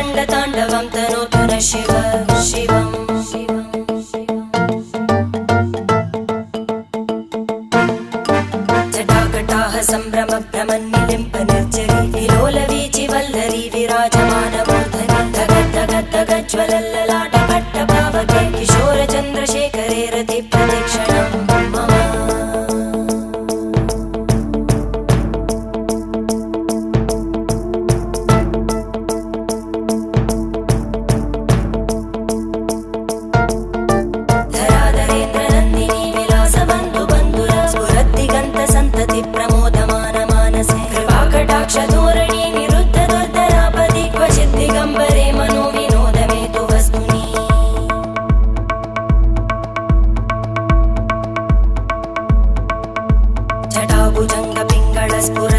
रङ्गताण्डवं तनोतु न शिव शिवम् जटाकटाः सम्भ्रमभ्रमन्निलिम्प निर्जरी विलोलवीचि वल्लरी विराजमानमूर्धनि धगज्ज्वलल्ललाटपट्टपावके किशोरचन्द्रशेखरे रतिप्रतिक्षणं मम धराधरेन्द्रनन्दिनी विलासबन्धुबन्धुर स्फुरद्दिगन्तसन्तति प्रमोदमान मानसे कृपाकटाक्षधोरणी निरुद्ध दुर्धरापदि क्वचित् दिगम्बरे मनो विनोदमेतु वस्तुनि जटाभुजङ्ग पिङ्गळ स्फुर